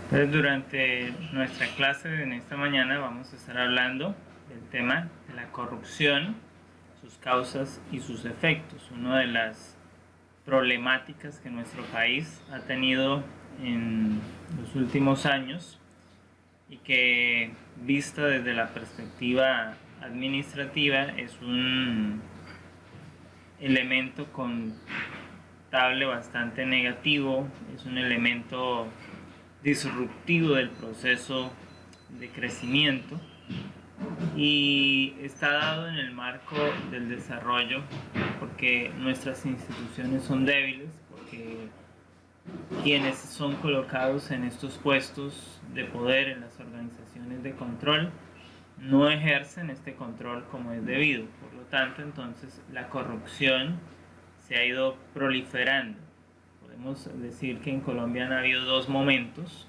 Entonces, durante nuestra clase en esta mañana vamos a estar hablando del tema de la corrupción, sus causas y sus efectos. Una de las problemáticas que nuestro país ha tenido en los últimos años y que, vista desde la perspectiva administrativa, es un elemento contable bastante negativo, es un elemento disruptivo del proceso de crecimiento y está dado en el marco del desarrollo porque nuestras instituciones son débiles, porque quienes son colocados en estos puestos de poder en las organizaciones de control no ejercen este control como es debido. Por lo tanto, entonces la corrupción se ha ido proliferando. Podemos decir que en Colombia han habido dos momentos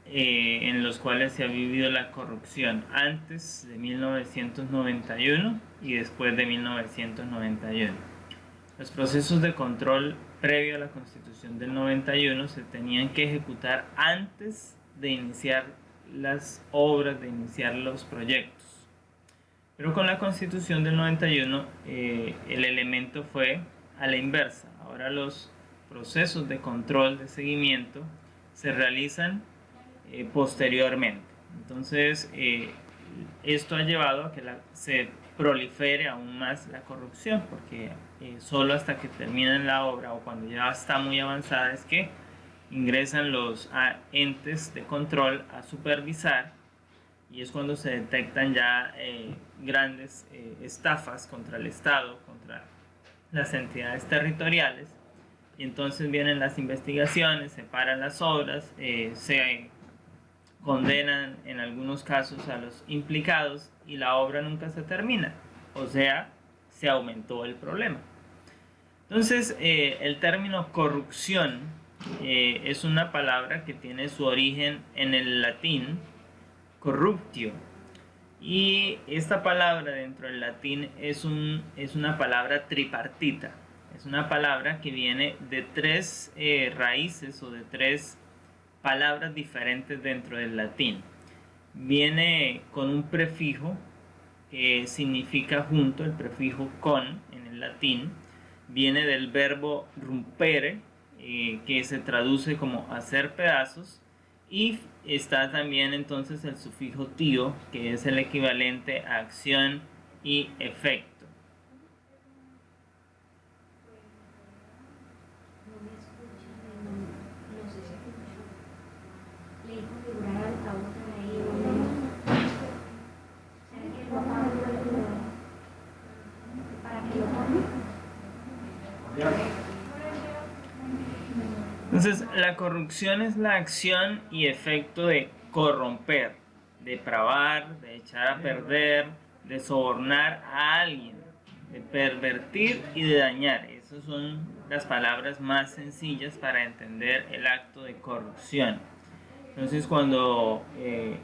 en los cuales se ha vivido la corrupción: antes de 1991 y después de 1991. Los procesos de control previo a la Constitución del 91 se tenían que ejecutar antes de iniciar las obras, de iniciar los proyectos. Pero con la Constitución del 91 el elemento fue a la inversa. Ahora los procesos de control, de seguimiento, se realizan posteriormente. Entonces, esto ha llevado a que se prolifere aún más la corrupción, porque solo hasta que terminan la obra o cuando ya está muy avanzada es que ingresan los entes de control a supervisar, y es cuando se detectan ya grandes estafas contra el Estado, contra las entidades territoriales, y entonces vienen las investigaciones, se paran las obras, se condenan en algunos casos a los implicados y la obra nunca se termina, o sea, se aumentó el problema. Entonces, el término corrupción es una palabra que tiene su origen en el latín corruptio, y esta palabra dentro del latín es una palabra tripartita. Es una palabra que viene de tres raíces o de tres palabras diferentes dentro del latín. Viene con un prefijo que significa junto, el prefijo con en el latín. Viene del verbo rumpere, que se traduce como hacer pedazos, y está también entonces el sufijo tio, que es el equivalente a acción y efecto. Entonces, la corrupción es la acción y efecto de corromper, depravar, de echar a perder, de sobornar a alguien, de pervertir y de dañar. Esas son las palabras más sencillas para entender el acto de corrupción. Entonces, cuando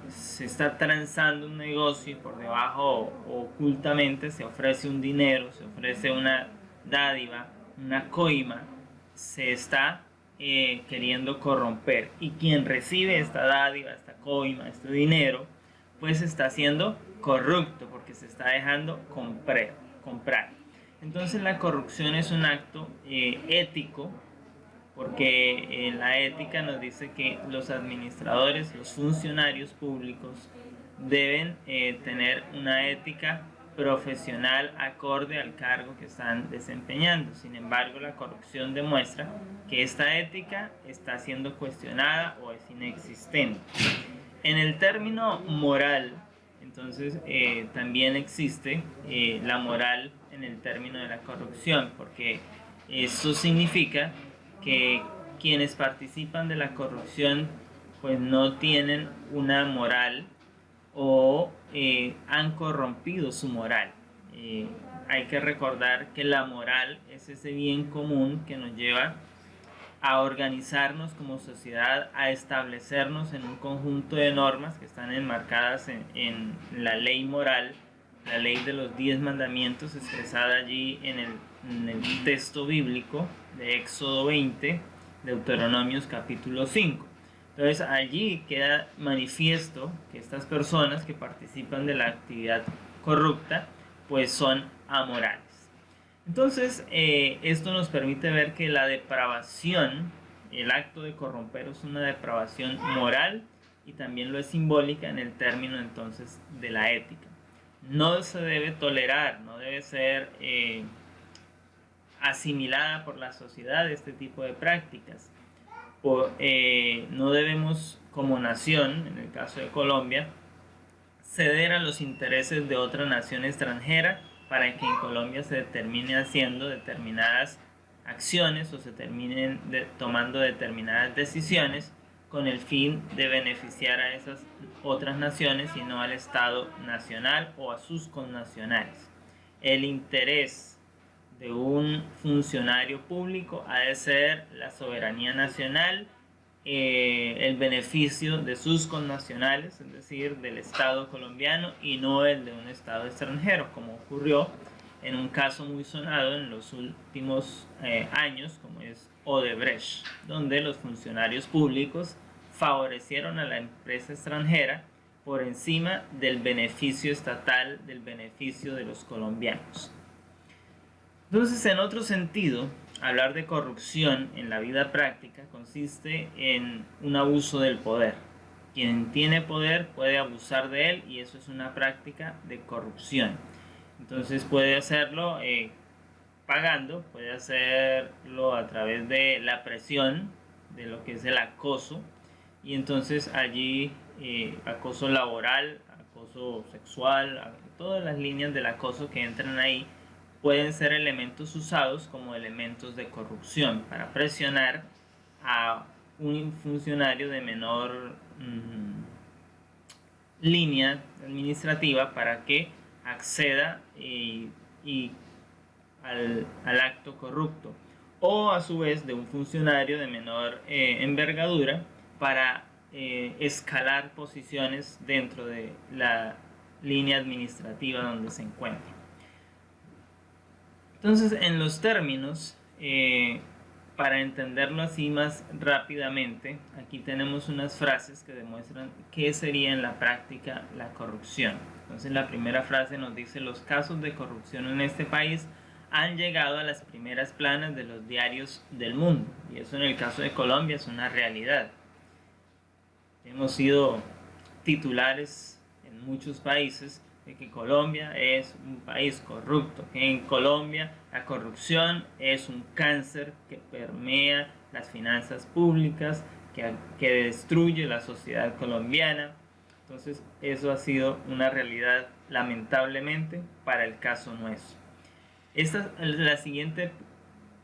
se está transando un negocio y por debajo ocultamente se ofrece un dinero, se ofrece una dádiva, una coima, se está queriendo corromper, y quien recibe esta dádiva, esta coima, este dinero, pues está siendo corrupto porque se está dejando comprar. Entonces, la corrupción es un acto ético, porque la ética nos dice que los administradores, los funcionarios públicos deben tener una ética profesional acorde al cargo que están desempeñando. Sin embargo, la corrupción demuestra que esta ética está siendo cuestionada o es inexistente. En el término moral, entonces, también existe la moral en el término de la corrupción, porque eso significa que quienes participan de la corrupción pues no tienen una moral o han corrompido su moral. Hay que recordar que la moral es ese bien común que nos lleva a organizarnos como sociedad, a establecernos en un conjunto de normas que están enmarcadas en la ley moral, la ley de los 10 mandamientos expresada allí en el texto bíblico de Éxodo 20, Deuteronomios capítulo 5. Entonces allí queda manifiesto que estas personas que participan de la actividad corrupta pues son amorales. Entonces esto nos permite ver que la depravación, el acto de corromper, es una depravación moral y también lo es simbólica en el término entonces de la ética. No se debe tolerar, no debe ser asimilada por la sociedad este tipo de prácticas. No debemos como nación, en el caso de Colombia, ceder a los intereses de otra nación extranjera para que en Colombia se termine haciendo determinadas acciones o se terminen tomando determinadas decisiones con el fin de beneficiar a esas otras naciones y no al Estado nacional o a sus connacionales. El interés de un funcionario público ha de ser la soberanía nacional, el beneficio de sus connacionales, es decir, del Estado colombiano, y no el de un Estado extranjero, como ocurrió en un caso muy sonado en los últimos años, como es Odebrecht, donde los funcionarios públicos favorecieron a la empresa extranjera por encima del beneficio estatal, del beneficio de los colombianos. Entonces, en otro sentido, hablar de corrupción en la vida práctica consiste en un abuso del poder. Quien tiene poder puede abusar de él y eso es una práctica de corrupción. Entonces puede hacerlo pagando, puede hacerlo a través de la presión, de lo que es el acoso, y entonces allí acoso laboral, acoso sexual, todas las líneas del acoso que entran ahí pueden ser elementos usados como elementos de corrupción para presionar a un funcionario de menor línea administrativa para que acceda al acto corrupto, o a su vez de un funcionario de menor envergadura para escalar posiciones dentro de la línea administrativa donde se encuentra. Entonces, en los términos, para entenderlo así más rápidamente, aquí tenemos unas frases que demuestran qué sería en la práctica la corrupción. Entonces, la primera frase nos dice: los casos de corrupción en este país han llegado a las primeras planas de los diarios del mundo. Y eso en el caso de Colombia es una realidad. Hemos sido titulares en muchos países de que Colombia es un país corrupto, que en Colombia la corrupción es un cáncer que permea las finanzas públicas, que destruye la sociedad colombiana. Entonces eso ha sido una realidad, lamentablemente, para el caso nuestro. La siguiente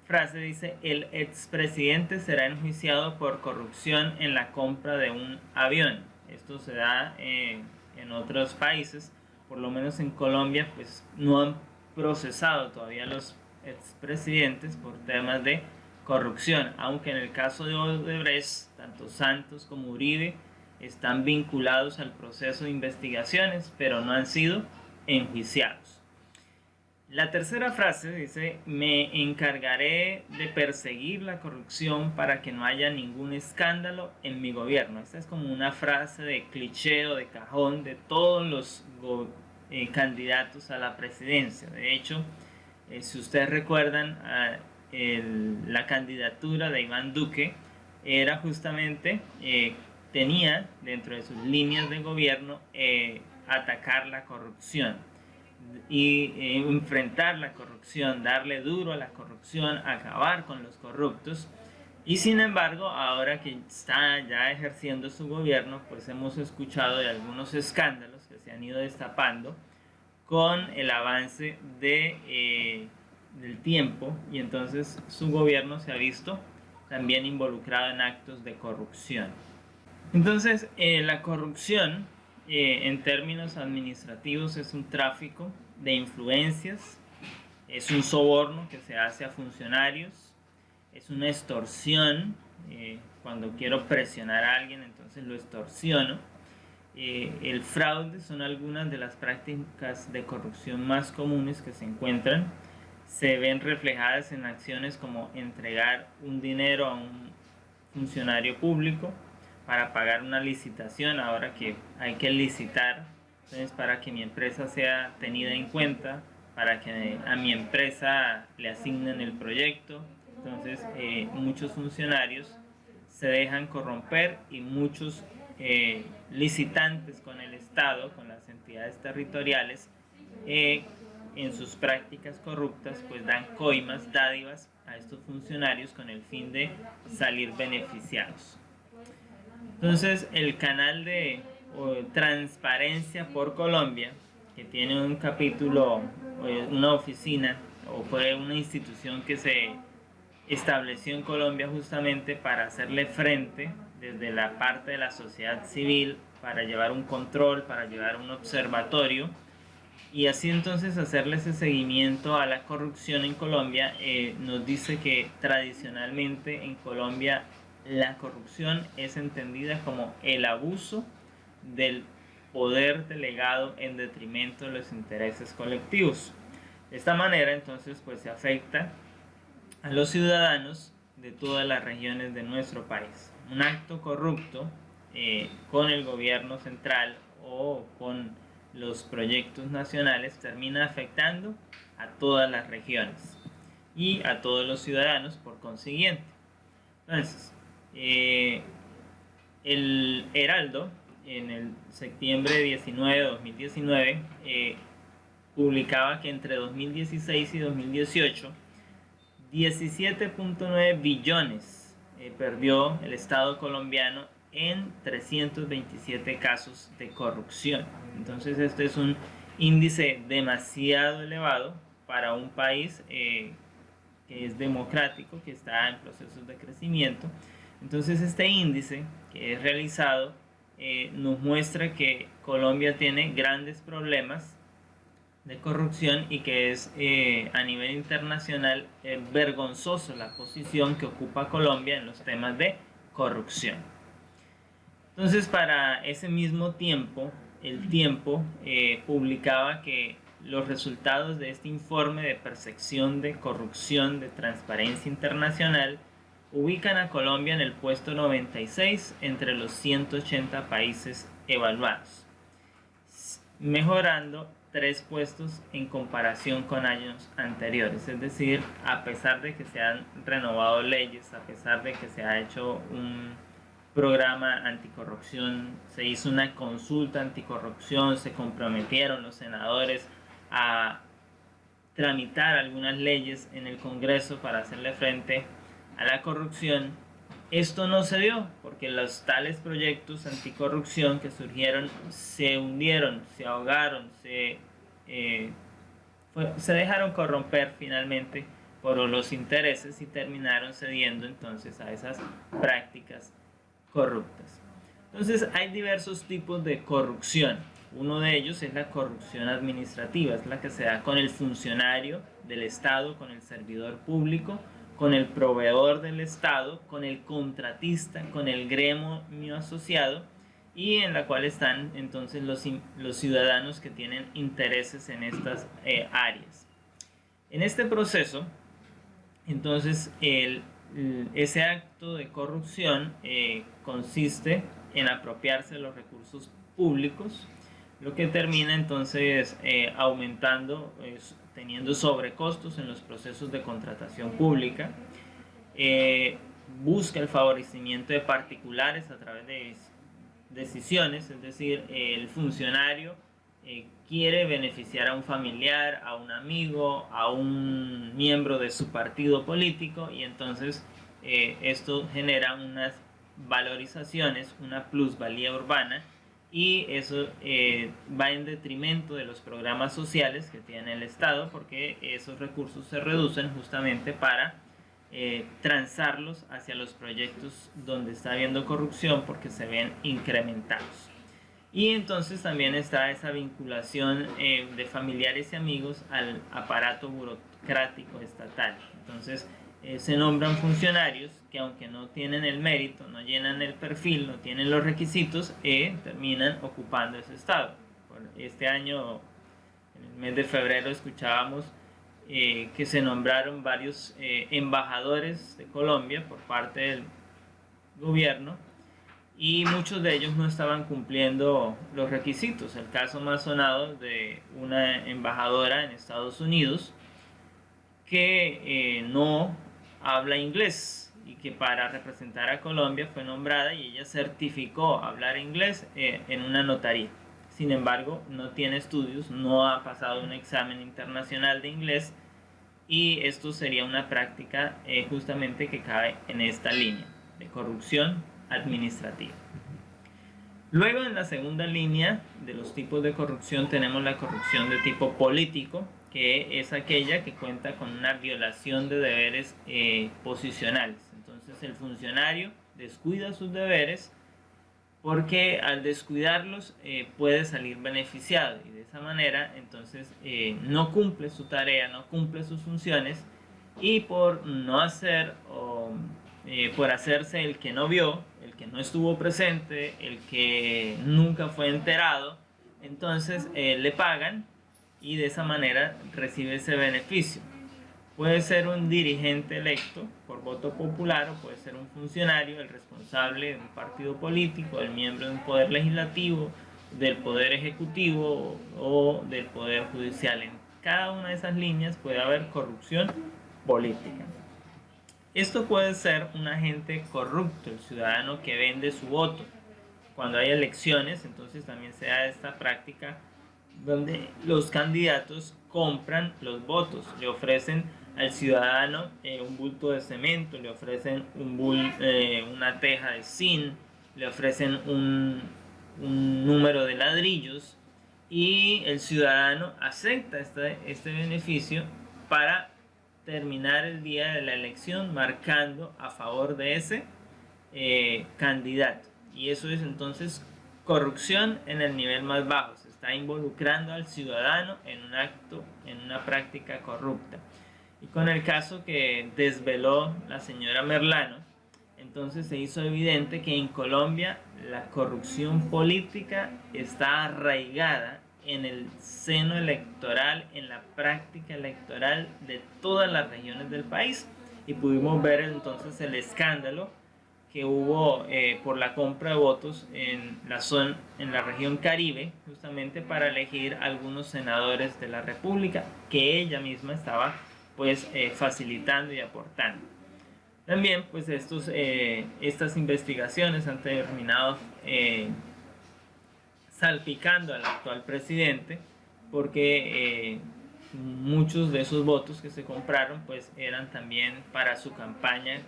frase dice: el expresidente será enjuiciado por corrupción en la compra de un avión. Esto se da en otros países. Por lo menos en Colombia pues no han procesado todavía los expresidentes por temas de corrupción, aunque en el caso de Odebrecht tanto Santos como Uribe están vinculados al proceso de investigaciones, pero no han sido enjuiciados. La tercera frase dice: me encargaré de perseguir la corrupción para que no haya ningún escándalo en mi gobierno. Esta es como una frase de cliché o de cajón de todos los candidatos a la presidencia. De hecho, si ustedes recuerdan, la candidatura de Iván Duque era justamente, tenía dentro de sus líneas de gobierno atacar la corrupción y enfrentar la corrupción, darle duro a la corrupción, acabar con los corruptos. Y sin embargo, ahora que está ya ejerciendo su gobierno, pues hemos escuchado de algunos escándalos que se han ido destapando con el avance del tiempo, y entonces su gobierno se ha visto también involucrado en actos de corrupción. Entonces, la corrupción en términos administrativos es un tráfico de influencias, es un soborno que se hace a funcionarios, es una extorsión. Cuando quiero presionar a alguien, entonces lo extorsiono. El fraude son algunas de las prácticas de corrupción más comunes que se encuentran. Se ven reflejadas en acciones como entregar un dinero a un funcionario público para pagar una licitación, ahora que hay que licitar, entonces para que mi empresa sea tenida en cuenta, para que a mi empresa le asignen el proyecto. Entonces muchos funcionarios se dejan corromper y muchos licitantes con el Estado, con las entidades territoriales, en sus prácticas corruptas, pues dan coimas, dádivas a estos funcionarios con el fin de salir beneficiados. Entonces el canal de Transparencia por Colombia, que tiene un capítulo, una oficina o fue una institución que se estableció en Colombia justamente para hacerle frente desde la parte de la sociedad civil, para llevar un control, para llevar un observatorio y así entonces hacerle ese seguimiento a la corrupción en Colombia. Nos dice que tradicionalmente en Colombia la corrupción es entendida como el abuso del poder delegado en detrimento de los intereses colectivos. De esta manera entonces pues se afecta a los ciudadanos de todas las regiones de nuestro país. Un acto corrupto con el gobierno central o con los proyectos nacionales termina afectando a todas las regiones y a todos los ciudadanos por consiguiente. Entonces, el Heraldo en el septiembre 19 de 2019 publicaba que entre 2016 y 2018 17.9 billones perdió el Estado colombiano en 327 casos de corrupción. Entonces este es un índice demasiado elevado para un país que es democrático, que está en procesos de crecimiento. Entonces este índice que es realizado nos muestra que Colombia tiene grandes problemas de corrupción y que es a nivel internacional vergonzoso la posición que ocupa Colombia en los temas de corrupción. Entonces para ese mismo tiempo, El Tiempo publicaba que los resultados de este informe de percepción de corrupción de Transparencia Internacional ubican a Colombia en el puesto 96 entre los 180 países evaluados, mejorando 3 puestos en comparación con años anteriores. Es decir, a pesar de que se han renovado leyes, a pesar de que se ha hecho un programa anticorrupción, se hizo una consulta anticorrupción, se comprometieron los senadores a tramitar algunas leyes en el Congreso para hacerle frente a la corrupción. Esto no se dio porque los tales proyectos anticorrupción que surgieron se hundieron, se ahogaron, se dejaron corromper finalmente por los intereses y terminaron cediendo entonces a esas prácticas corruptas. Entonces hay diversos tipos de corrupción. Uno de ellos es la corrupción administrativa, es la que se da con el funcionario del Estado, con el servidor público, con el proveedor del Estado, con el contratista, con el gremio asociado, y en la cual están entonces los ciudadanos que tienen intereses en estas áreas. En este proceso, entonces, ese acto de corrupción consiste en apropiarse de los recursos públicos, lo que termina entonces aumentando, teniendo sobrecostos en los procesos de contratación pública, busca el favorecimiento de particulares a través de decisiones, es decir, el funcionario quiere beneficiar a un familiar, a un amigo, a un miembro de su partido político, y entonces esto genera unas valorizaciones, una plusvalía urbana, y eso va en detrimento de los programas sociales que tiene el Estado, porque esos recursos se reducen justamente para transarlos hacia los proyectos donde está habiendo corrupción, porque se ven incrementados. Y entonces también está esa vinculación de familiares y amigos al aparato burocrático estatal. Entonces se nombran funcionarios que, aunque no tienen el mérito, no llenan el perfil, no tienen los requisitos, terminan ocupando ese estado. Por este año, en el mes de febrero, escuchábamos que se nombraron varios embajadores de Colombia por parte gobierno y muchos de ellos no estaban cumpliendo los requisitos. El caso más sonado de una embajadora en Estados Unidos que no habla inglés y que para representar a Colombia fue nombrada y ella certificó hablar inglés en una notaría. Sin embargo, no tiene estudios, no ha pasado un examen internacional de inglés y esto sería una práctica justamente que cabe en esta línea de corrupción administrativa. Luego, en la segunda línea de los tipos de corrupción tenemos la corrupción de tipo político, que es aquella que cuenta con una violación de deberes posicionales. Entonces el funcionario descuida sus deberes porque al descuidarlos puede salir beneficiado y de esa manera entonces no cumple su tarea, no cumple sus funciones y por no hacer o por hacerse el que no vio, el que no estuvo presente, el que nunca fue enterado, entonces le pagan y de esa manera recibe ese beneficio. Puede ser un dirigente electo por voto popular o puede ser un funcionario, el responsable de un partido político, el miembro de un poder legislativo, del poder ejecutivo o del poder judicial. En cada una de esas líneas puede haber corrupción política. Esto puede ser un agente corrupto, el ciudadano que vende su voto. Cuando hay elecciones, entonces también se da esta práctica donde los candidatos compran los votos, le ofrecen al ciudadano un bulto de cemento, le ofrecen una teja de zinc, le ofrecen un número de ladrillos y el ciudadano acepta este beneficio para terminar el día de la elección marcando a favor de ese candidato. Y eso es entonces corrupción en el nivel más bajo. Se está involucrando al ciudadano en un acto, en una práctica corrupta. Y con el caso que desveló la señora Merlano, entonces se hizo evidente que en Colombia la corrupción política está arraigada en el seno electoral, en la práctica electoral de todas las regiones del país. Y pudimos ver entonces el escándalo que hubo por la compra de votos en la región Caribe, justamente para elegir algunos senadores de la República que ella misma estaba pues facilitando y aportando. También pues estas investigaciones han terminado salpicando al actual presidente porque muchos de esos votos que se compraron pues eran también para su campaña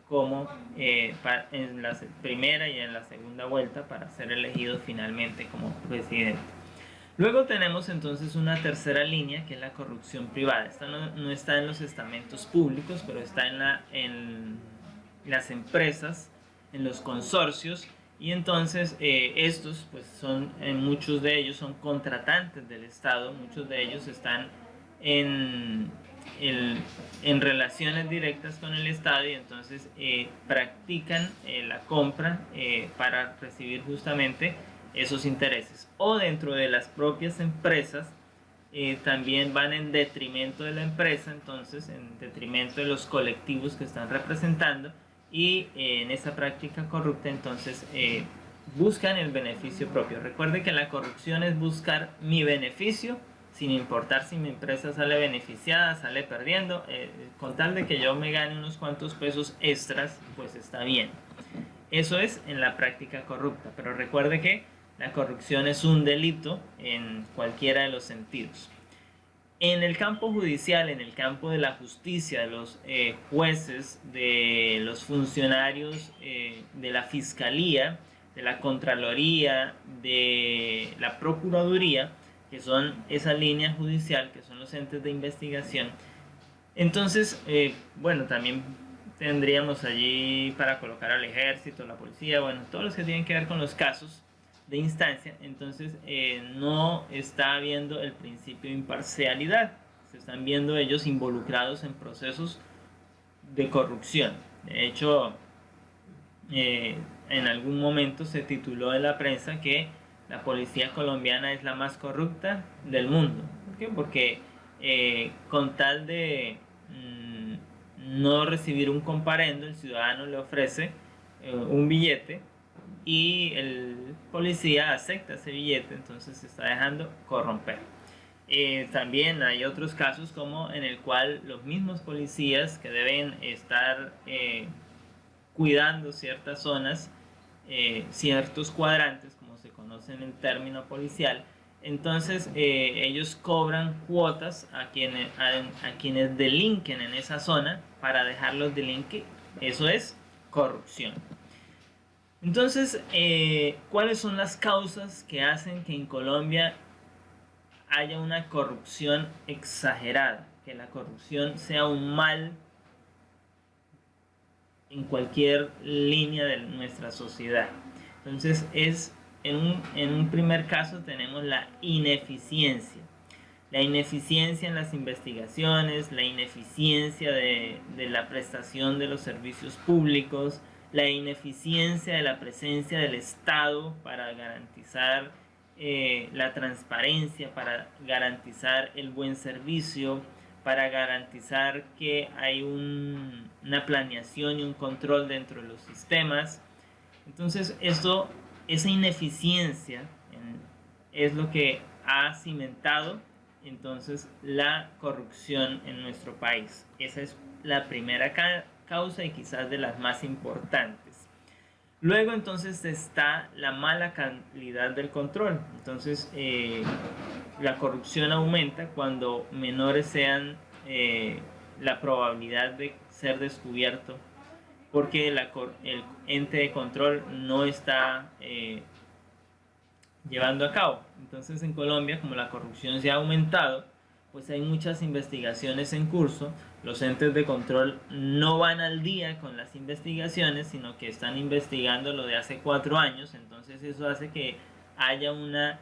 como en la primera y en la segunda vuelta para ser elegido finalmente como presidente. Luego tenemos entonces una tercera línea que es la corrupción privada. Esta no está en los estamentos públicos, pero está en las empresas, en los consorcios y entonces estos pues muchos de ellos son contratantes del Estado, muchos de ellos están en relaciones directas con el Estado y entonces practican la compra para recibir justamente esos intereses, o dentro de las propias empresas también van en detrimento de la empresa, entonces en detrimento de los colectivos que están representando y en esa práctica corrupta entonces buscan el beneficio propio. Recuerde que la corrupción es buscar mi beneficio sin importar si mi empresa sale beneficiada, sale perdiendo, con tal de que yo me gane unos cuantos pesos extras, pues está bien. Eso es en la práctica corrupta, pero recuerde que la corrupción es un delito en cualquiera de los sentidos. En el campo judicial, en el campo de la justicia, de los jueces, de los funcionarios de la fiscalía, de la contraloría, de la procuraduría, que son esa línea judicial, que son los entes de investigación. Entonces, bueno, también tendríamos allí para colocar al ejército, la policía, bueno, todos los que tienen que ver con los casos de instancia. Entonces no está habiendo el principio de imparcialidad, se están viendo ellos involucrados en procesos de corrupción. De hecho, en algún momento se tituló en la prensa que la policía colombiana es la más corrupta del mundo. ¿Por qué? Porque con tal de no recibir un comparendo, el ciudadano le ofrece un billete y el policía acepta ese billete, entonces se está dejando corromper. También hay otros casos como en el cual los mismos policías que deben estar cuidando ciertas zonas, ciertos cuadrantes, como se conoce en el término policial, entonces ellos cobran cuotas a quienes delinquen en esa zona para dejarlos delinquir. Eso es corrupción. Entonces, ¿cuáles son las causas que hacen que en Colombia haya una corrupción exagerada? Que la corrupción sea un mal en cualquier línea de nuestra sociedad. Entonces, en un primer caso tenemos la ineficiencia. La ineficiencia en las investigaciones, la ineficiencia de la prestación de los servicios públicos, la ineficiencia de la presencia del Estado para garantizar la transparencia, para garantizar el buen servicio, para garantizar que hay una planeación y un control dentro de los sistemas. Entonces, esa ineficiencia es lo que ha cimentado entonces la corrupción en nuestro país. Esa es la primera causa y quizás de las más importantes. Luego entonces está la mala calidad del control. Entonces la corrupción aumenta cuando menores sean la probabilidad de ser descubierto, porque el ente de control no está llevando a cabo. Entonces en Colombia, como la corrupción se ha aumentado, pues hay muchas investigaciones en curso. Los entes de control no van al día con las investigaciones, sino que están investigando lo de hace 4 años. Entonces eso hace que haya una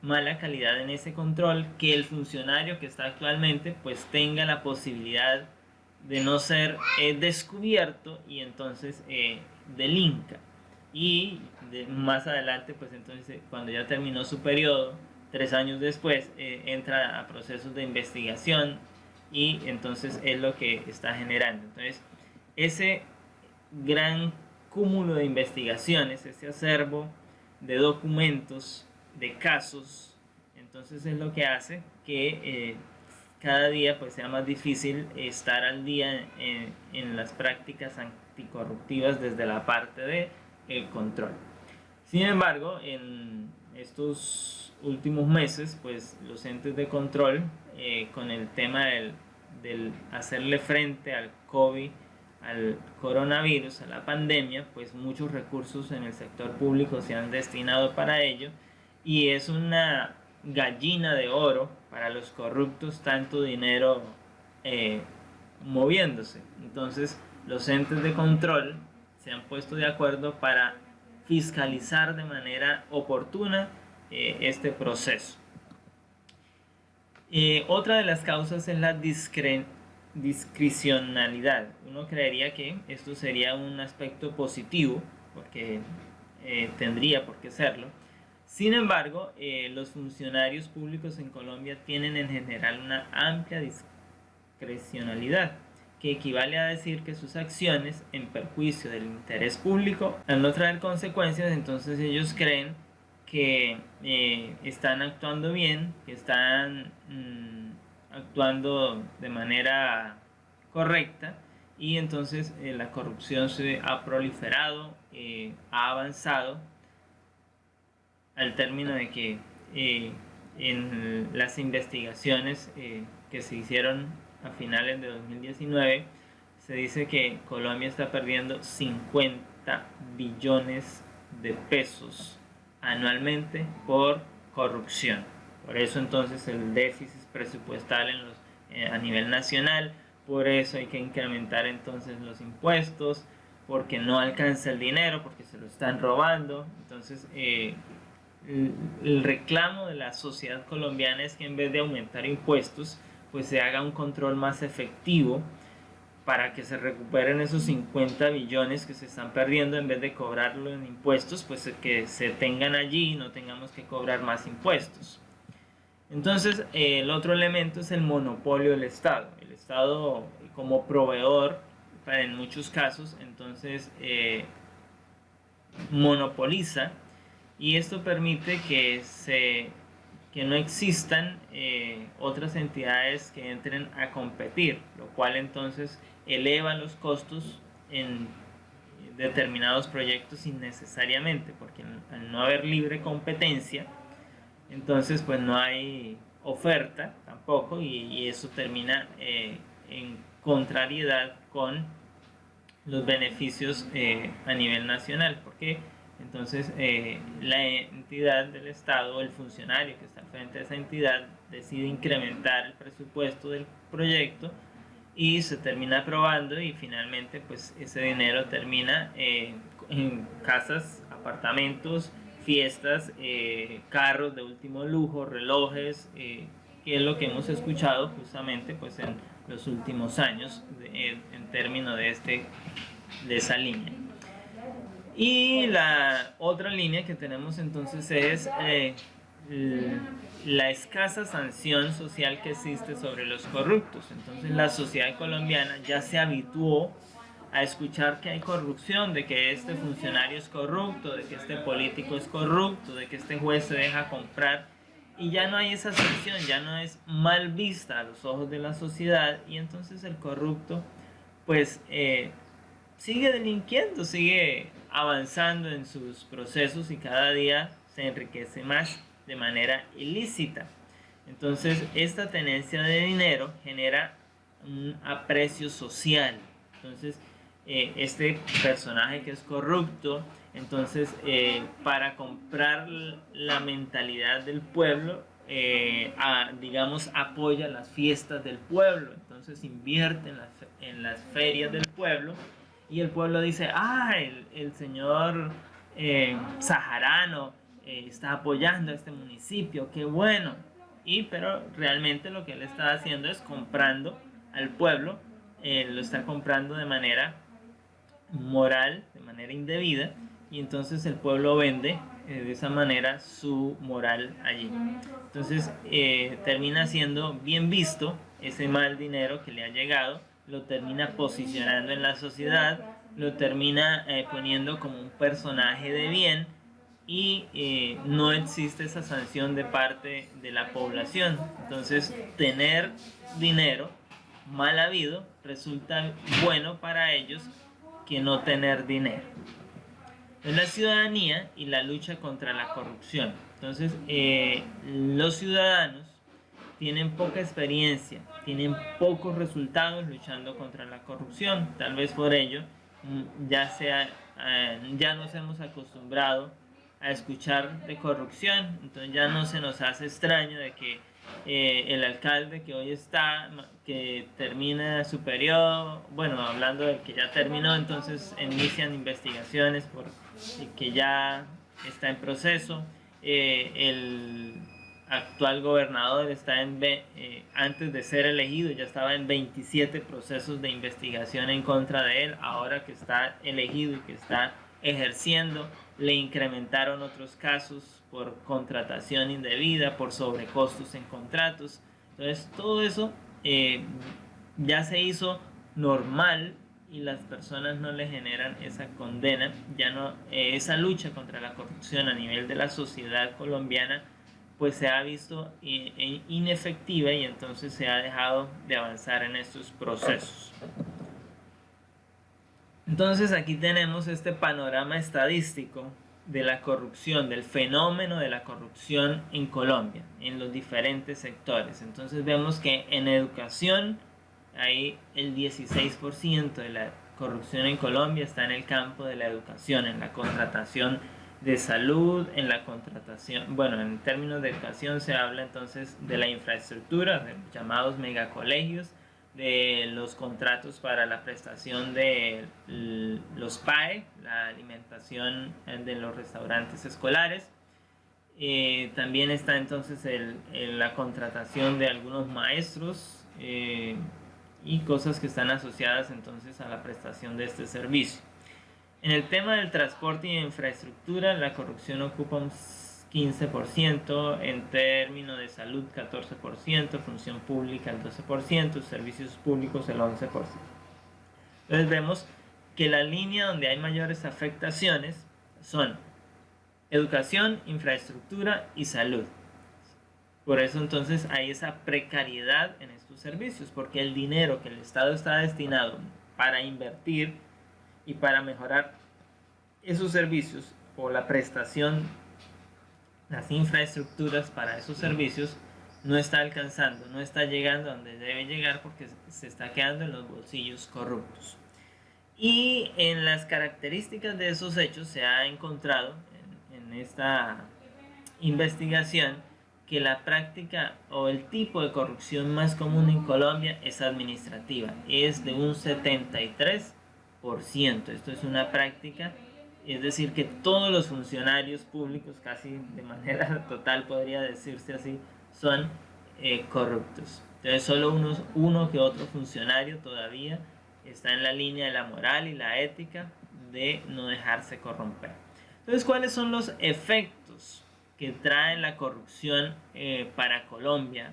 mala calidad en ese control, que el funcionario que está actualmente pues tenga la posibilidad de no ser descubierto y entonces delinca. Y más adelante, pues entonces cuando ya terminó su periodo, 3 años después, entra a procesos de investigación y entonces es lo que está generando. Entonces, ese gran cúmulo de investigaciones, ese acervo de documentos, de casos, entonces es lo que hace que cada día pues sea más difícil estar al día en las prácticas anticorruptivas desde la parte de el control. Sin embargo, en estos últimos meses, pues los entes de control, con el tema del hacerle frente al COVID, al coronavirus, a la pandemia, pues muchos recursos en el sector público se han destinado para ello, y es una gallina de oro para los corruptos, tanto dinero moviéndose. Entonces, los entes de control se han puesto de acuerdo para fiscalizar de manera oportuna este proceso. Otra de las causas es la discrecionalidad. Uno creería que esto sería un aspecto positivo, porque tendría por qué serlo. Sin embargo, los funcionarios públicos en Colombia tienen en general una amplia discrecionalidad, que equivale a decir que sus acciones en perjuicio del interés público, al no traer consecuencias, entonces ellos creen que están actuando bien, que están actuando de manera correcta, y entonces la corrupción se ha proliferado, ha avanzado, al término de que en las investigaciones que se hicieron a finales de 2019, se dice que Colombia está perdiendo 50 billones de pesos anualmente por corrupción. Por eso entonces el déficit presupuestal a nivel nacional, por eso hay que incrementar entonces los impuestos, porque no alcanza el dinero, porque se lo están robando. Entonces el reclamo de la sociedad colombiana es que en vez de aumentar impuestos, pues se haga un control más efectivo para que se recuperen esos 50 billones que se están perdiendo. En vez de cobrarlo en impuestos, pues que se tengan allí y no tengamos que cobrar más impuestos. Entonces el otro elemento es el monopolio del Estado. El Estado como proveedor en muchos casos, entonces monopoliza, y esto permite que no existan otras entidades que entren a competir, lo cual entonces eleva los costos en determinados proyectos innecesariamente, porque al no haber libre competencia, entonces pues no hay oferta tampoco, y eso termina en contrariedad con los beneficios a nivel nacional, porque entonces la entidad del Estado o el funcionario que está al frente de esa entidad decide incrementar el presupuesto del proyecto y se termina aprobando, y finalmente pues ese dinero termina en casas, apartamentos, fiestas, carros de último lujo, relojes, que es lo que hemos escuchado justamente pues en los últimos años en términos de esa línea. Y la otra línea que tenemos entonces es la escasa sanción social que existe sobre los corruptos. Entonces la sociedad colombiana ya se habituó a escuchar que hay corrupción, de que este funcionario es corrupto, de que este político es corrupto, de que este juez se deja comprar, y ya no hay esa sanción, ya no es mal vista a los ojos de la sociedad, y entonces el corrupto pues sigue delinquiendo, sigue avanzando en sus procesos, y cada día se enriquece más de manera ilícita. Entonces esta tenencia de dinero genera un aprecio social. Entonces este personaje que es corrupto, entonces para comprar la mentalidad del pueblo, digamos, apoya las fiestas del pueblo, entonces invierte en las ferias del pueblo, y el pueblo dice, el señor Saharano está apoyando a este municipio, qué bueno. Pero realmente lo que él está haciendo es comprando al pueblo, lo está comprando de manera moral, de manera indebida, y entonces el pueblo vende de esa manera su moral allí. Entonces termina siendo bien visto ese mal dinero que le ha llegado, lo termina posicionando en la sociedad, lo termina poniendo como un personaje de bien, y no existe esa sanción de parte de la población. Entonces tener dinero mal habido resulta bueno para ellos que no tener dinero. Es la ciudadanía y la lucha contra la corrupción. Entonces los ciudadanos tienen poca experiencia, tienen pocos resultados luchando contra la corrupción. Tal vez por ello ya nos hemos acostumbrado a escuchar de corrupción, entonces ya no se nos hace extraño de que el alcalde que hoy está, que termina su periodo, bueno, hablando del que ya terminó, entonces inician investigaciones por que ya está en proceso. El actual gobernador está antes de ser elegido ya estaba en 27 procesos de investigación en contra de él. Ahora que está elegido y que está ejerciendo, le incrementaron otros casos por contratación indebida, por sobrecostos en contratos. Entonces todo eso ya se hizo normal, y las personas no le generan esa condena, ya no esa lucha contra la corrupción a nivel de la sociedad colombiana pues se ha visto inefectiva, y entonces se ha dejado de avanzar en estos procesos. Entonces aquí tenemos este panorama estadístico de la corrupción, del fenómeno de la corrupción en Colombia, en los diferentes sectores. Entonces vemos que en educación hay el 16% de la corrupción en Colombia está en el campo de la educación, en la contratación de salud, en la contratación, bueno, en términos de educación se habla entonces de la infraestructura, de los llamados megacolegios, de los contratos para la prestación de los PAE, la alimentación de los restaurantes escolares. También está entonces la contratación de algunos maestros y cosas que están asociadas entonces a la prestación de este servicio. En el tema del transporte y de infraestructura, la corrupción ocupa un 15%, en términos de salud 14%, función pública el 12%, servicios públicos el 11%. Entonces vemos que la línea donde hay mayores afectaciones son educación, infraestructura y salud. Por eso entonces hay esa precariedad en estos servicios, porque el dinero que el Estado está destinado para invertir y para mejorar esos servicios o la prestación, las infraestructuras para esos servicios, no está alcanzando, no está llegando a donde debe llegar porque se está quedando en los bolsillos corruptos. Y en las características de esos hechos se ha encontrado en esta investigación que la práctica o el tipo de corrupción más común en Colombia es administrativa, es de un 73%. Esto es una práctica, es decir, que todos los funcionarios públicos, casi de manera total podría decirse así, son corruptos. Entonces solo uno que otro funcionario todavía está en la línea de la moral y la ética de no dejarse corromper. Entonces, ¿cuáles son los efectos que trae la corrupción para Colombia?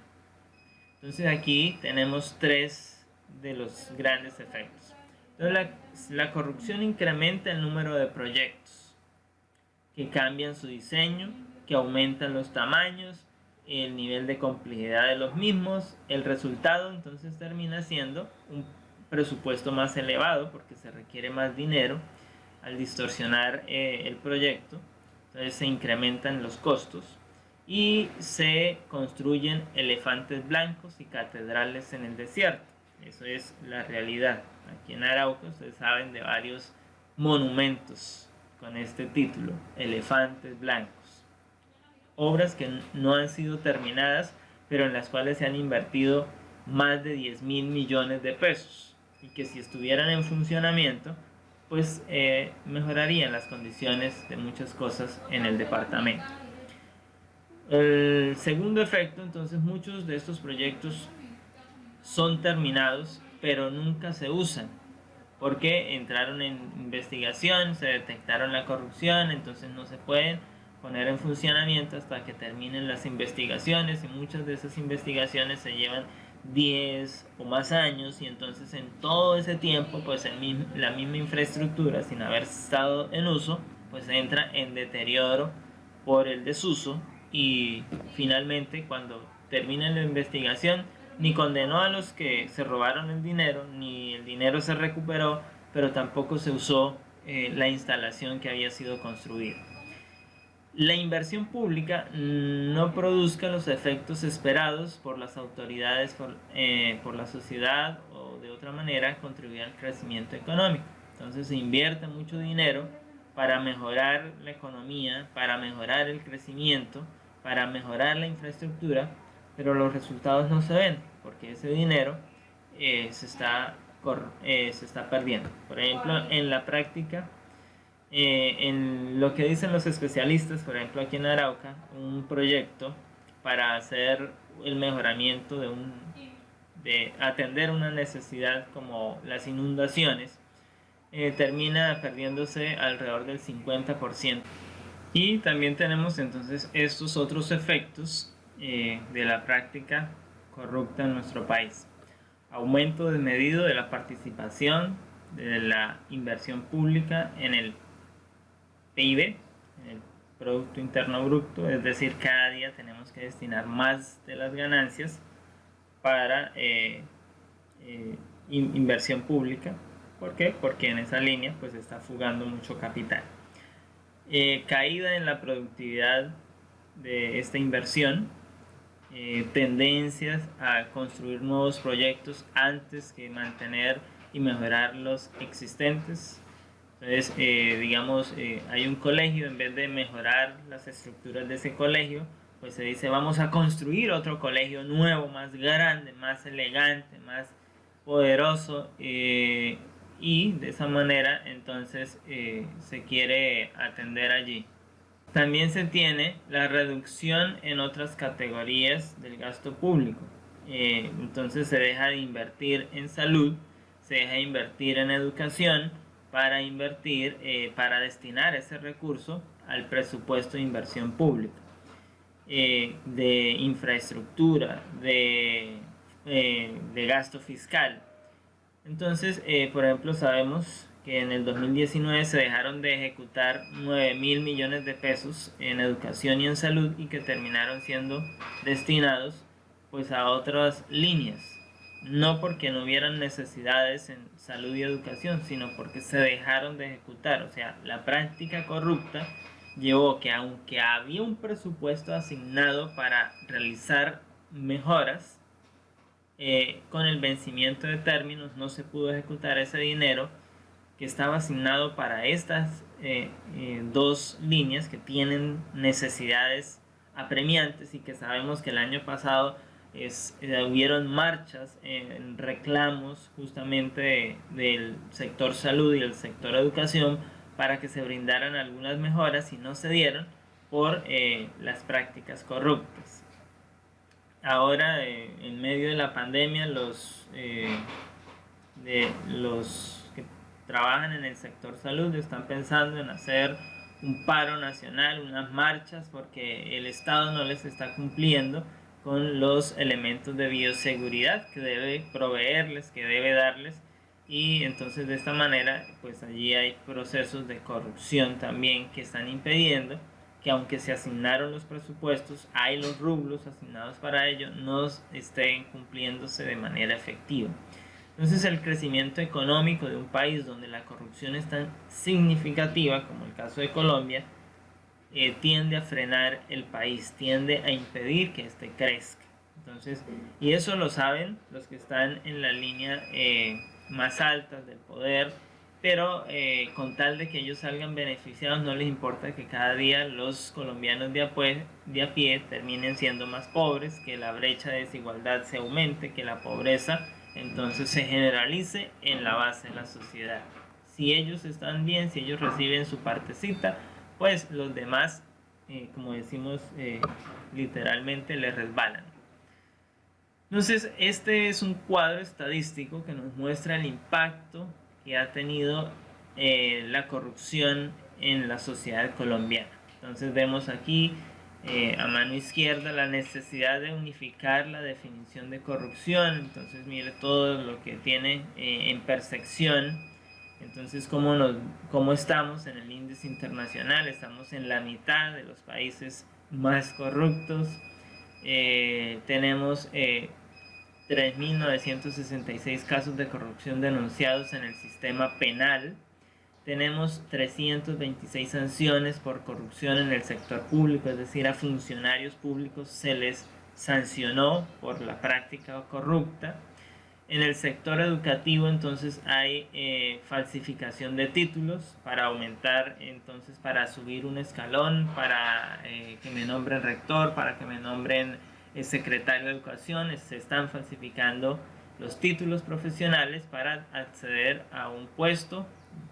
Entonces aquí tenemos tres de los grandes efectos. Entonces la corrupción incrementa el número de proyectos, que cambian su diseño, que aumentan los tamaños, el nivel de complejidad de los mismos. El resultado entonces termina siendo un presupuesto más elevado porque se requiere más dinero al distorsionar el proyecto. Entonces se incrementan los costos y se construyen elefantes blancos y catedrales en el desierto. Eso es la realidad. Aquí en Arauca ustedes saben de varios monumentos con este título, elefantes blancos. Obras que no han sido terminadas, pero en las cuales se han invertido más de 10.000 millones de pesos y que si estuvieran en funcionamiento, pues mejorarían las condiciones de muchas cosas en el departamento. El segundo efecto, entonces, muchos de estos proyectos son terminados, pero nunca se usan, porque entraron en investigación, se detectaron la corrupción, entonces no se pueden poner en funcionamiento hasta que terminen las investigaciones, y muchas de esas investigaciones se llevan 10 o más años, y entonces en todo ese tiempo pues la misma infraestructura, sin haber estado en uso, pues entra en deterioro por el desuso, y finalmente cuando termina la investigación ni condenó a los que se robaron el dinero, ni el dinero se recuperó, pero tampoco se usó la instalación que había sido construida. La inversión pública no produzca los efectos esperados por las autoridades, por la sociedad, o de otra manera contribuir al crecimiento económico. Entonces se invierte mucho dinero para mejorar la economía, para mejorar el crecimiento, para mejorar la infraestructura, pero los resultados no se ven porque ese dinero se está perdiendo. Por ejemplo, en la práctica, en lo que dicen los especialistas, por ejemplo aquí en Arauca, un proyecto para hacer el mejoramiento de atender una necesidad como las inundaciones, termina perdiéndose alrededor del 50%. Y también tenemos entonces estos otros efectos de la práctica corrupta en nuestro país. Aumento desmedido de la participación de la inversión pública en el PIB, en el Producto Interno Bruto, es decir, cada día tenemos que destinar más de las ganancias para inversión pública. ¿Por qué? Porque en esa línea pues se está fugando mucho capital. Caída en la productividad de esta inversión, tendencias a construir nuevos proyectos antes que mantener y mejorar los existentes. Entonces, digamos, hay un colegio, en vez de mejorar las estructuras de ese colegio, pues se dice vamos a construir otro colegio nuevo, más grande, más elegante, más poderoso, y de esa manera entonces se quiere atender allí. También se tiene la reducción en otras categorías del gasto público. Entonces se deja de invertir en salud, se deja de invertir en educación para para destinar ese recurso al presupuesto de inversión pública, de infraestructura, de gasto fiscal. Entonces, por ejemplo, sabemos que en el 2019 se dejaron de ejecutar 9.000 millones de pesos en educación y en salud y que terminaron siendo destinados pues a otras líneas. No porque no hubieran necesidades en salud y educación, sino porque se dejaron de ejecutar. O sea, la práctica corrupta llevó que aunque había un presupuesto asignado para realizar mejoras, con el vencimiento de términos no se pudo ejecutar ese dinero que estaba asignado para estas dos líneas que tienen necesidades apremiantes y que sabemos que el año pasado hubieron marchas en reclamos justamente del sector salud y el sector educación para que se brindaran algunas mejoras y no se dieron por las prácticas corruptas. Ahora, en medio de la pandemia, los que trabajan en el sector salud están pensando en hacer un paro nacional, unas marchas, porque el Estado no les está cumpliendo con los elementos de bioseguridad que debe proveerles, que debe darles, y entonces de esta manera pues allí hay procesos de corrupción también que están impidiendo que, aunque se asignaron los presupuestos, hay los rublos asignados para ello, no estén cumpliéndose de manera efectiva. Entonces el crecimiento económico de un país donde la corrupción es tan significativa como el caso de Colombia, tiende a frenar el país, tiende a impedir que éste crezca. Entonces, y eso lo saben los que están en la línea más altas del poder, pero con tal de que ellos salgan beneficiados, no les importa que cada día los colombianos de a pie terminen siendo más pobres, que la brecha de desigualdad se aumente, que la pobreza entonces se generalice en la base de la sociedad. Si ellos están bien, si ellos reciben su partecita, pues los demás, como decimos literalmente, les resbalan. Entonces, este es un cuadro estadístico que nos muestra el impacto que ha tenido la corrupción en la sociedad colombiana. Entonces vemos aquí a mano izquierda la necesidad de unificar la definición de corrupción. Entonces mire todo lo que tiene en percepción. Entonces cómo estamos en el índice internacional. Estamos en la mitad de los países más corruptos. Tenemos 3.966 casos de corrupción denunciados en el sistema penal. Tenemos 326 sanciones por corrupción en el sector público, es decir, a funcionarios públicos se les sancionó por la práctica corrupta. En el sector educativo, entonces, hay falsificación de títulos para aumentar, entonces, para subir un escalón, para que me nombren rector, para que me nombren secretario de educación. Se están falsificando los títulos profesionales para acceder a un puesto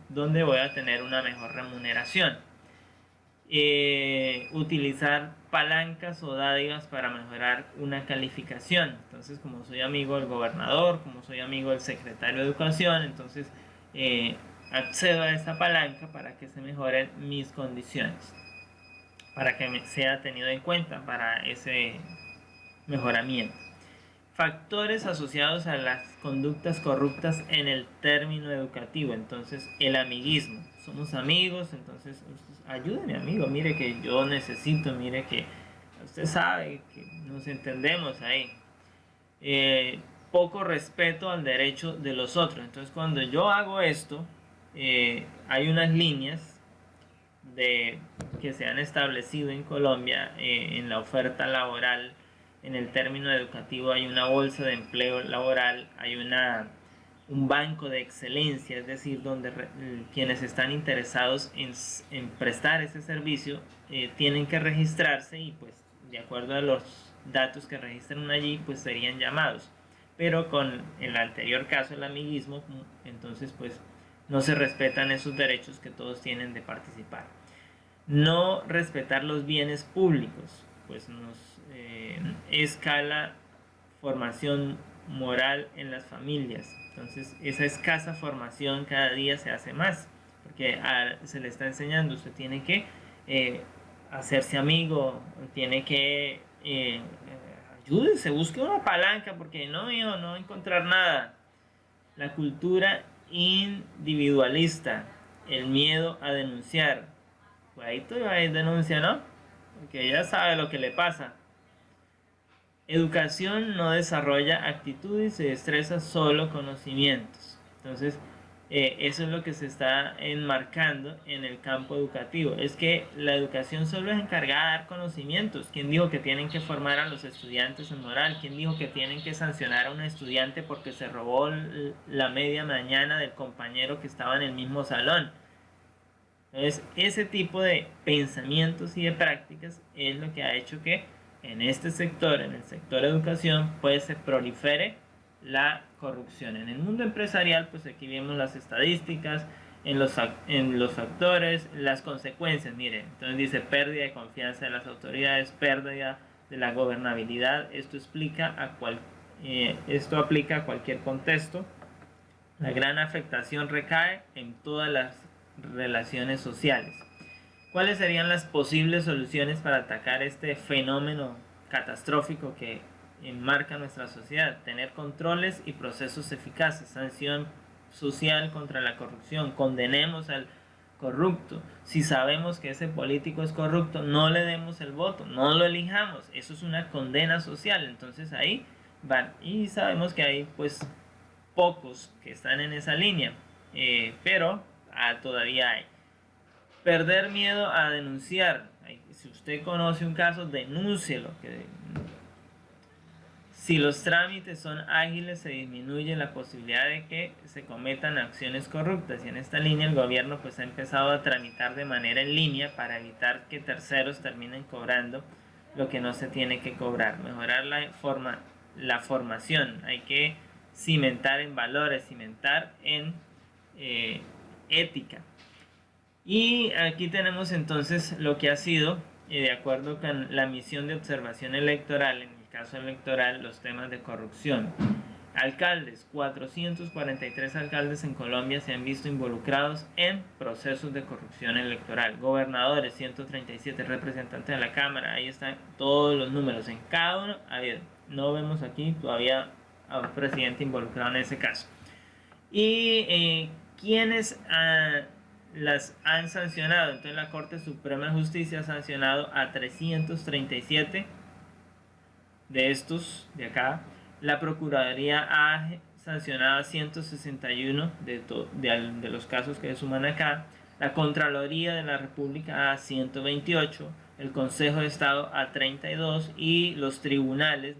donde voy a tener una mejor remuneración. Utilizar palancas o dádivas para mejorar una calificación. Entonces, como soy amigo del gobernador, como soy amigo del secretario de educación, entonces accedo a esa palanca para que se mejoren mis condiciones, para que sea tenido en cuenta para ese mejoramiento. Factores asociados a las conductas corruptas en el término educativo. Entonces, el amiguismo. Somos amigos, entonces ayúdeme, amigo, mire que yo necesito, mire que usted sabe que nos entendemos ahí. Poco respeto al derecho de los otros. Entonces, cuando yo hago esto, hay unas líneas que se han establecido en Colombia en la oferta laboral. En el término educativo hay una bolsa de empleo laboral, hay un banco de excelencia, es decir, donde quienes están interesados en prestar ese servicio tienen que registrarse y pues de acuerdo a los datos que registran allí pues serían llamados. Pero con el anterior caso, el amiguismo, entonces pues no se respetan esos derechos que todos tienen de participar. No respetar los bienes públicos, pues nos escala formación moral en las familias. Entonces esa escasa formación cada día se hace más, porque se le está enseñando, usted tiene que hacerse amigo, tiene que ayúdese, busque una palanca, porque no va a encontrar nada. La cultura individualista, el miedo a denunciar. Pues ahí tú ahí denuncia, ¿no? Porque ya sabe lo que le pasa. Educación no desarrolla actitudes y destrezas, solo conocimientos. Entonces, eso es lo que se está enmarcando en el campo educativo. Es que la educación solo es encargada de dar conocimientos. ¿Quién dijo que tienen que formar a los estudiantes en moral? ¿Quién dijo que tienen que sancionar a un estudiante porque se robó la media mañana del compañero que estaba en el mismo salón? Entonces, ese tipo de pensamientos y de prácticas es lo que ha hecho que en este sector, en el sector educación, pues se prolifere la corrupción. En el mundo empresarial, pues aquí vemos las estadísticas, en los factores, las consecuencias. Miren, entonces dice pérdida de confianza de las autoridades, pérdida de la gobernabilidad. Esto aplica a cualquier contexto. La gran afectación recae en todas las relaciones sociales. ¿Cuáles serían las posibles soluciones para atacar este fenómeno catastrófico que enmarca nuestra sociedad? Tener controles y procesos eficaces, sanción social contra la corrupción, condenemos al corrupto. Si sabemos que ese político es corrupto, no le demos el voto, no lo elijamos. Eso es una condena social. Entonces ahí van. Y sabemos que hay pues pocos que están en esa línea, pero todavía hay. Perder miedo a denunciar. Si usted conoce un caso, denúncielo. Si los trámites son ágiles, se disminuye la posibilidad de que se cometan acciones corruptas. Y en esta línea el gobierno pues ha empezado a tramitar de manera en línea para evitar que terceros terminen cobrando lo que no se tiene que cobrar. Mejorar la formación. Hay que cimentar en valores, cimentar en ética. Y aquí tenemos entonces lo que ha sido, de acuerdo con la misión de observación electoral, en el caso electoral, los temas de corrupción. Alcaldes, 443 alcaldes en Colombia se han visto involucrados en procesos de corrupción electoral. Gobernadores, 137 representantes de la Cámara, ahí están todos los números. En cada uno, no vemos aquí todavía a un presidente involucrado en ese caso. Y ¿quiénes las han sancionado? Entonces la Corte Suprema de Justicia ha sancionado a 337 de estos de acá. La Procuraduría ha sancionado a 161 de los casos que se suman acá. La Contraloría de la República a 128, el Consejo de Estado a 32 y los tribunales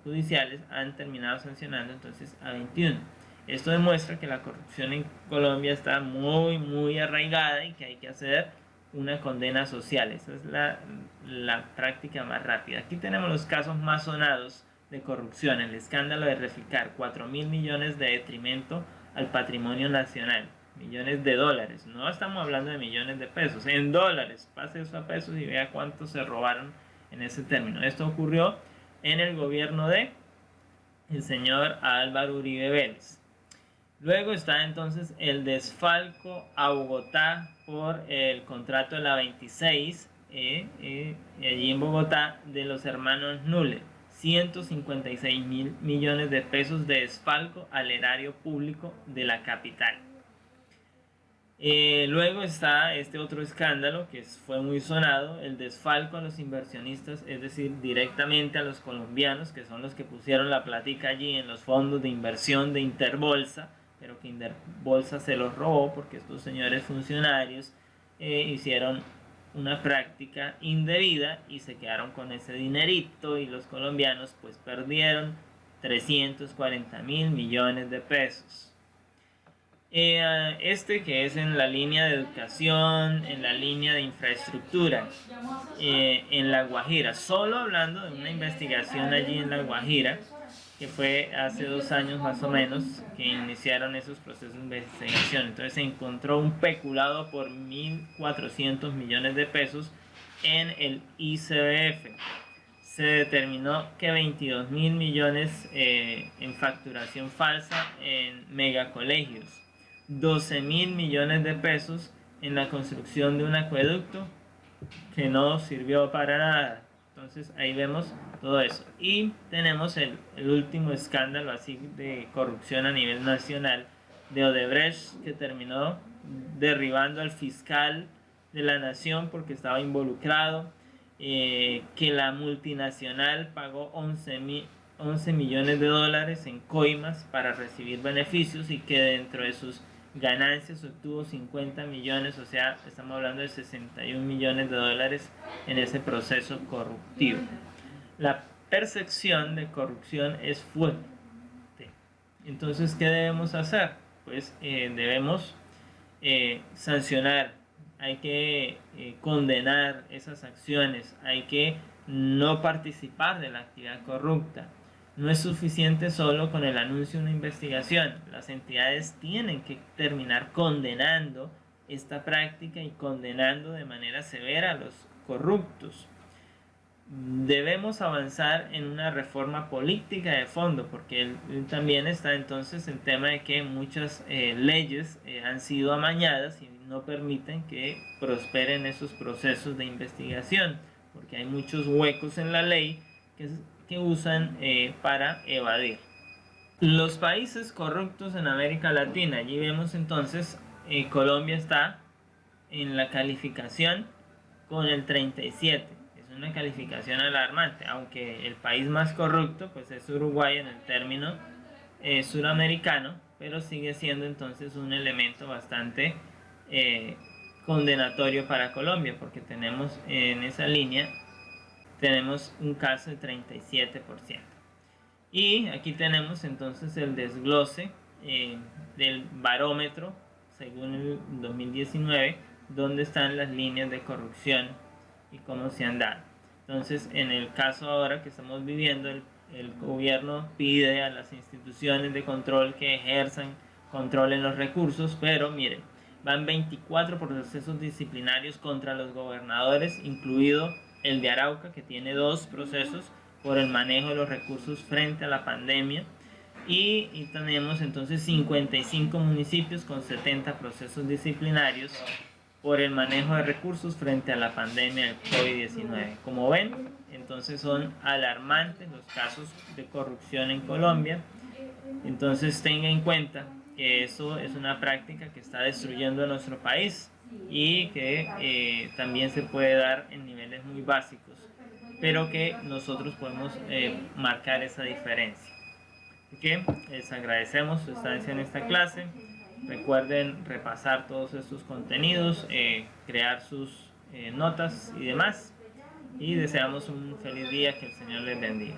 judiciales han terminado sancionando entonces a 21. Esto demuestra que la corrupción en Colombia está muy, muy arraigada y que hay que hacer una condena social. Esa es la práctica más rápida. Aquí tenemos los casos más sonados de corrupción. El escándalo de Reficar, 4.000 millones de detrimento al patrimonio nacional. Millones de dólares. No estamos hablando de millones de pesos. En dólares. Pase eso a pesos y vea cuánto se robaron en ese término. Esto ocurrió en el gobierno de el señor Álvaro Uribe Vélez. Luego está entonces el desfalco a Bogotá por el contrato de la 26, allí en Bogotá, de los hermanos Nuller. 156.000 millones de pesos de desfalco al erario público de la capital. Luego está este otro escándalo que fue muy sonado, el desfalco a los inversionistas, es decir, directamente a los colombianos, que son los que pusieron la plática allí en los fondos de inversión de Interbolsa, pero que Interbolsa se los robó porque estos señores funcionarios hicieron una práctica indebida y se quedaron con ese dinerito, y los colombianos pues perdieron 340.000 millones de pesos. Que es en la línea de educación, en la línea de infraestructura, en La Guajira, solo hablando de una investigación allí en La Guajira, que fue hace 2 años más o menos que iniciaron esos procesos de investigación. Entonces se encontró un peculado por 1.400 millones de pesos en el ICBF. Se determinó que 22.000 millones en facturación falsa en megacolegios, 12.000 millones de pesos en la construcción de un acueducto que no sirvió para nada. Entonces ahí vemos todo eso. Y tenemos el último escándalo así de corrupción a nivel nacional, de Odebrecht, que terminó derribando al fiscal de la nación porque estaba involucrado, que la multinacional pagó 11 millones de dólares en coimas para recibir beneficios y que dentro de sus ganancias obtuvo 50 millones, o sea, estamos hablando de 61 millones de dólares en ese proceso corruptivo. La percepción de corrupción es fuerte. Entonces, ¿qué debemos hacer? Pues debemos sancionar, hay que condenar esas acciones, hay que no participar de la actividad corrupta. No es suficiente solo con el anuncio de una investigación. Las entidades tienen que terminar condenando esta práctica y condenando de manera severa a los corruptos. Debemos avanzar en una reforma política de fondo, porque también está entonces el tema de que muchas leyes han sido amañadas y no permiten que prosperen esos procesos de investigación, porque hay muchos huecos en la ley que usan para evadir. Los países corruptos en América Latina, allí vemos entonces Colombia está en la calificación con el 37. Es una calificación alarmante, aunque el país más corrupto pues es Uruguay en el término suramericano, pero sigue siendo entonces un elemento bastante condenatorio para Colombia, porque tenemos en esa línea tenemos un caso de 37%. Y aquí tenemos entonces el desglose del barómetro según el 2019, donde están las líneas de corrupción y cómo se han dado. Entonces, en el caso ahora que estamos viviendo, el gobierno pide a las instituciones de control que ejerzan control en los recursos, pero miren, van 24 procesos disciplinarios contra los gobernadores, incluido el de Arauca, que tiene 2 procesos por el manejo de los recursos frente a la pandemia. Y tenemos entonces 55 municipios con 70 procesos disciplinarios por el manejo de recursos frente a la pandemia del COVID-19. Como ven, entonces son alarmantes los casos de corrupción en Colombia. Entonces tenga en cuenta que eso es una práctica que está destruyendo a nuestro país y que también se puede dar en niveles muy básicos, pero que nosotros podemos marcar esa diferencia. Así que les agradecemos su estancia en esta clase. Recuerden repasar todos estos contenidos, crear sus notas y demás. Y deseamos un feliz día, que el Señor les bendiga.